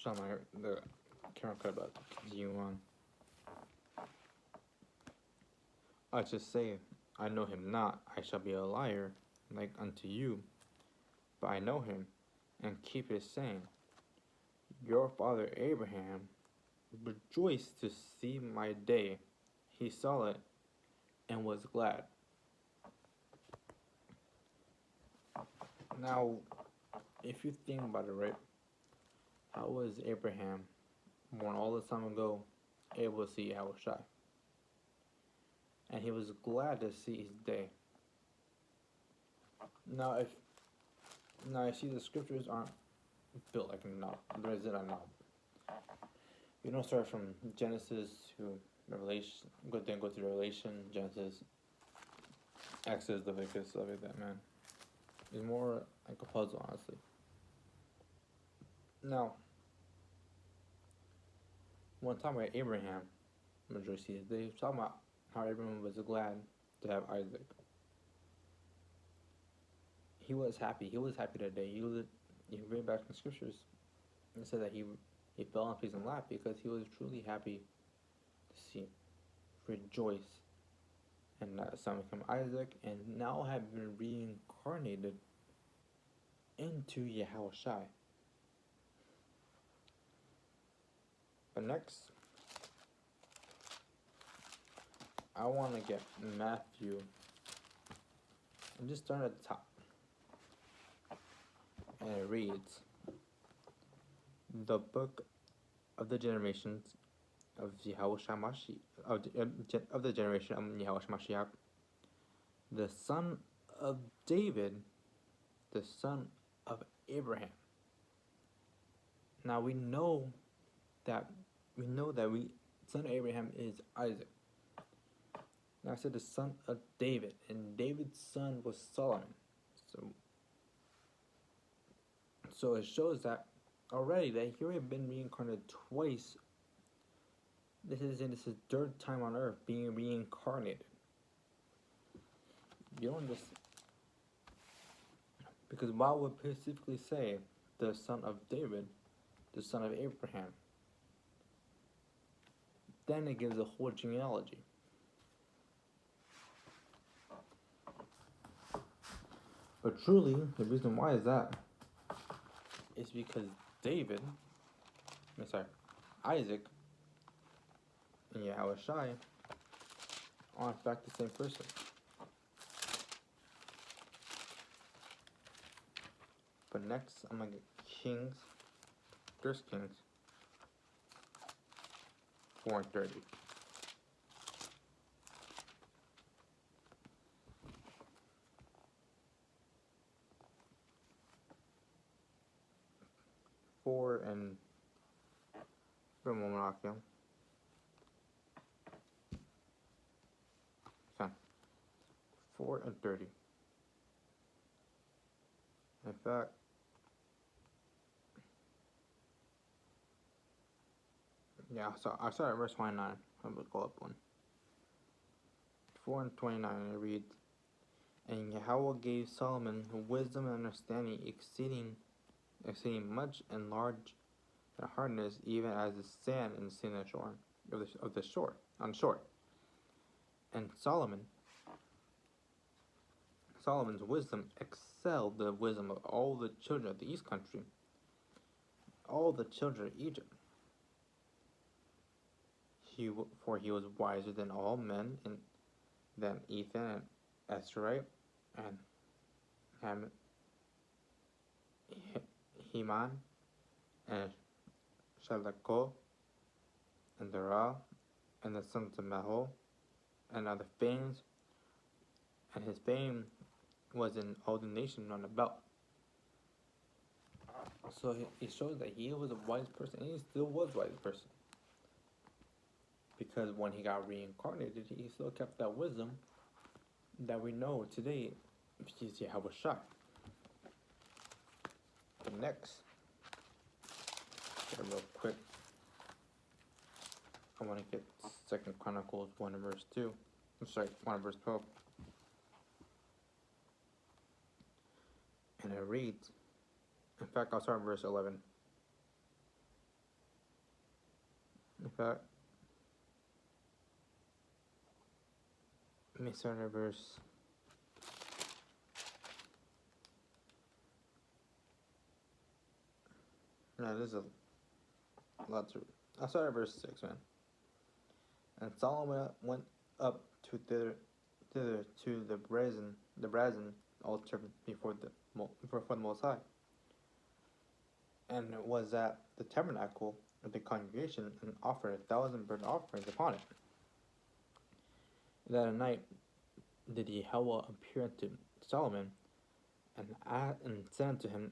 Shut my the camera cut about continue on. I just say, I know him not, I shall be a liar, like unto you, but I know him, and keep his saying. Your father Abraham rejoiced to see my day. He saw it and was glad. Now, if you think about it, right, how was Abraham, born all this time ago, able to see Yahushua? And he was glad to see his day. Now, I see the scriptures aren't built like a novel. There isn't a novel. You don't start from Genesis to Revelation, go through Revelation, Genesis, Exodus, Leviticus, stuff like that, man. It's more like a puzzle, honestly. Now, when talking about Abraham, majority, they talk about how Abraham was glad to have Isaac. He was happy. He was happy that day. You read back in the scriptures, it said that he fell on his lap because he was truly happy to see, rejoice, and that son become Isaac, and now have been reincarnated into Yahushai. But next, I want to get Matthew, and just start at the top. And it reads, the book of the generations of Yahushua Mashiach, of the generation of Yahushua Mashiach, the son of David, the son of Abraham. Now we know that son of Abraham is Isaac. Now I said the son of David, and David's son was Solomon. So it shows that already that he already been reincarnated twice. This is his third time on earth being reincarnated. You don't just, because why would specifically say the son of David, the son of Abraham? Then it gives a whole genealogy. But truly, the reason why is that is because Isaac and Yahushai are in fact the same person. But next, I'm gonna get Kings, 1 Kings 4:30. For a moment, I'll kill. 4:30. In fact, yeah, so I started at verse 29. I'm gonna call up one. 4:29, it reads, and Yahweh gave Solomon wisdom and understanding exceeding much and large and hardness, even as the sand in the sea of the shore on shore. And Solomon's wisdom excelled the wisdom of all the children of the east country, all the children of Egypt. For he was wiser than all men, than Ethan and Esrite and Heman and Shalako and Dara and the sons of Mahol and other fames, and his fame was in all the nations round about. So it shows that he was a wise person, and he still was a wise person. Because when he got reincarnated, he still kept that wisdom that we know today, which is Yahushua. But next, real quick, I want to get 2 Chronicles 1 and verse 2. I'm sorry, 1 and verse 12. And it reads, in fact, I'll start at verse 11. back. Let me start at verse. No, this is a lot to. I'll start at verse 6, man. And Solomon went up to thither to the brazen altar before the Most High, and it was at the tabernacle of the congregation, and offered 1,000 burnt offerings upon it. That night did Yahweh appear unto Solomon, and said unto him,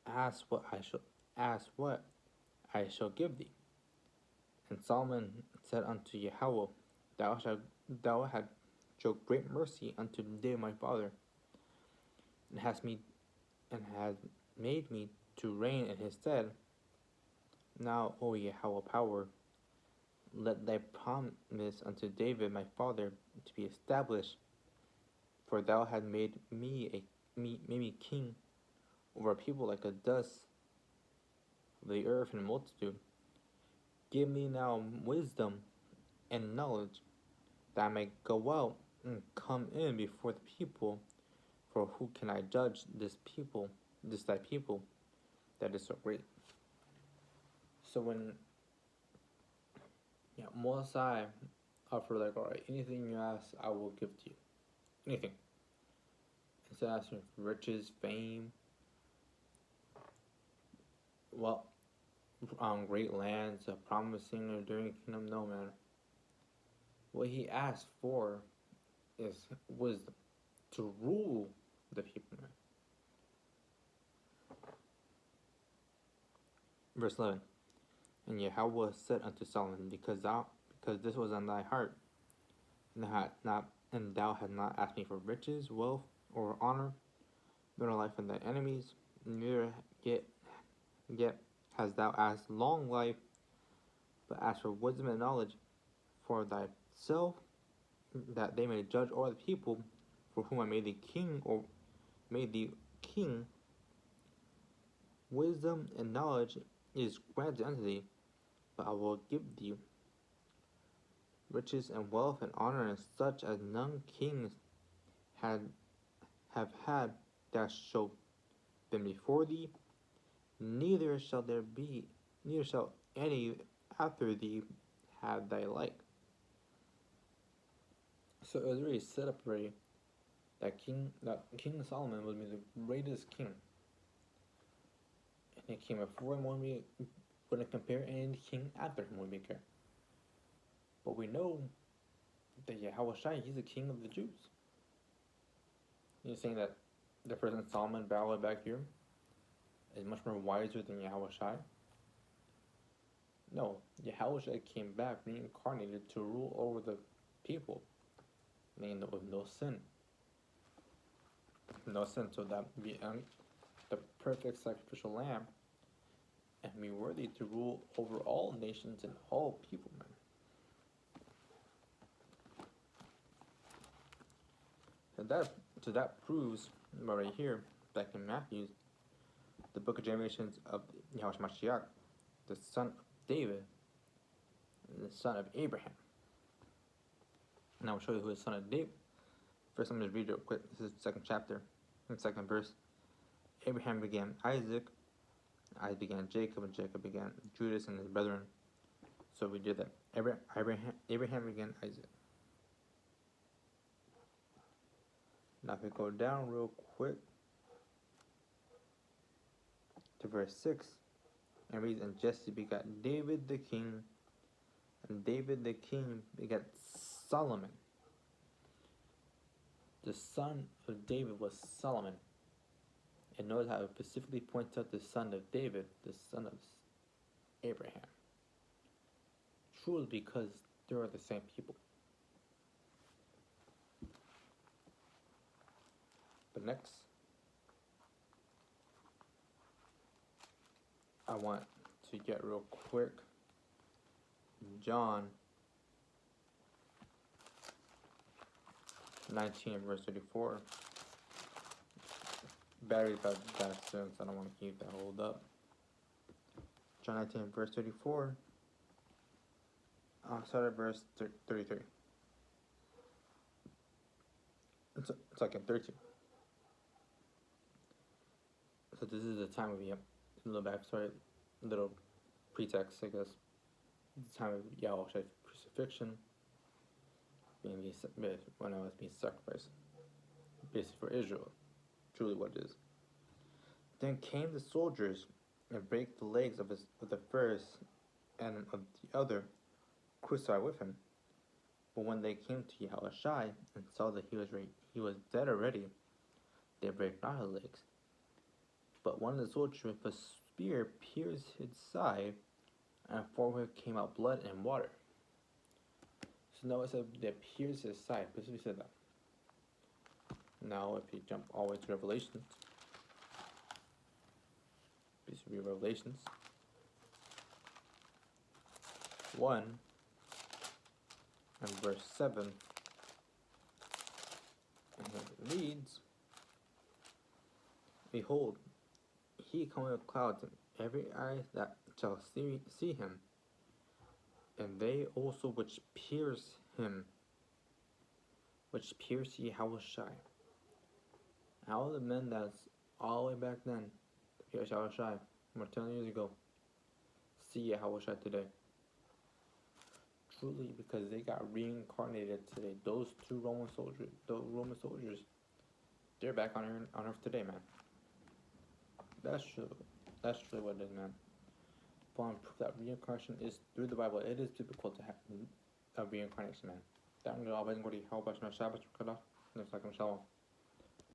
Ask what I shall give thee. And Solomon said unto Yahweh, Thou hast showed great mercy unto David my father, and hast made me to reign in his stead. Now, O Yahweh power, let thy promise unto David my father to be established, for thou hast made me king over a people like a dust of the earth and multitude. Give me now wisdom and knowledge, that I may go out and come in before the people. For who can I judge this thy people, that is so great? So when Mosai offered, like, all right, anything you ask, I will give to you. Anything. Instead of asking for riches, fame, great lands, promising or during kingdom, no, man. What he asked for is wisdom to rule the people, man. Verse 11. And Yahweh said unto Solomon, because this was on thy heart, and thou hast not asked me for riches, wealth, or honor, nor life of thy enemies, neither yet hast thou asked long life, but asked for wisdom and knowledge for thyself, that they may judge over the people, for whom I made thee king, Wisdom and knowledge is granted unto thee, but I will give thee riches and wealth and honor, and such as none kings have had that shall been before thee, neither shall any after thee have thy like. So it was already set up already that King Solomon would be the greatest king. Any king before him wouldn't compare, and any king after him wouldn't compare. But we know that Yahweh Shai, he's the king of the Jews. You're saying that the person Solomon battled back here is much more wiser than Yahweh Shai? No, Yahweh Shai came back reincarnated to rule over the people, meaning with no sin. No sin, so that be the perfect sacrificial lamb, and be worthy to rule over all nations and all people, man. So that proves right here, back in Matthew, the book of generations of Yahweh Mashiach, the son of David, and the son of Abraham. Now I'll show you who is the son of David. First, I'm going to read it real quick. This is the second chapter, the second verse. Abraham began Isaac, Isaac began Jacob, and Jacob began Judas and his brethren. So we did that. Abraham began Isaac. Now if we go down real quick to verse 6, and reads, and Jesse begot David the king, and David the king begot Solomon. The son of David was Solomon. And notice how it specifically points out the son of David, the son of Abraham. Truly because they are the same people. But next, I want to get real quick John 19 verse 34. Battery's about to die soon, so I don't want to keep that hold up. John 19 verse 34. I'll start at verse 33. It's like in 13. So this is the time of a little backstory, little pretext, I guess. The time of Yahweh's crucifixion, when I was being sacrificed, basically for Israel, truly what it is. Then came the soldiers and brake the legs of the first and of the other crucified with him. But when they came to Yahushai and saw that he was dead already, they brake not his legs. But one of the soldiers with a spear pierced his side, and forthwith came out blood and water. So now it said they pierced his side. Basically said that. Now if you jump all the way to Revelations, basically Revelations 1 and verse 7, and it reads, Behold, he cometh with clouds, and every eye that shall see him, and they also which pierce him, which pierce Yahushai. How the men that's all the way back then, pierce Yahushai, more 10 years ago, see Yahushai today? Truly, because they got reincarnated today. Those Roman soldiers, they're back on Earth today, man. That's true. That's truly what it is, man. Upon proof that reincarnation is through the Bible, it is typical to have a reincarnation, man. That one always go to how about Shabbat, Shalom.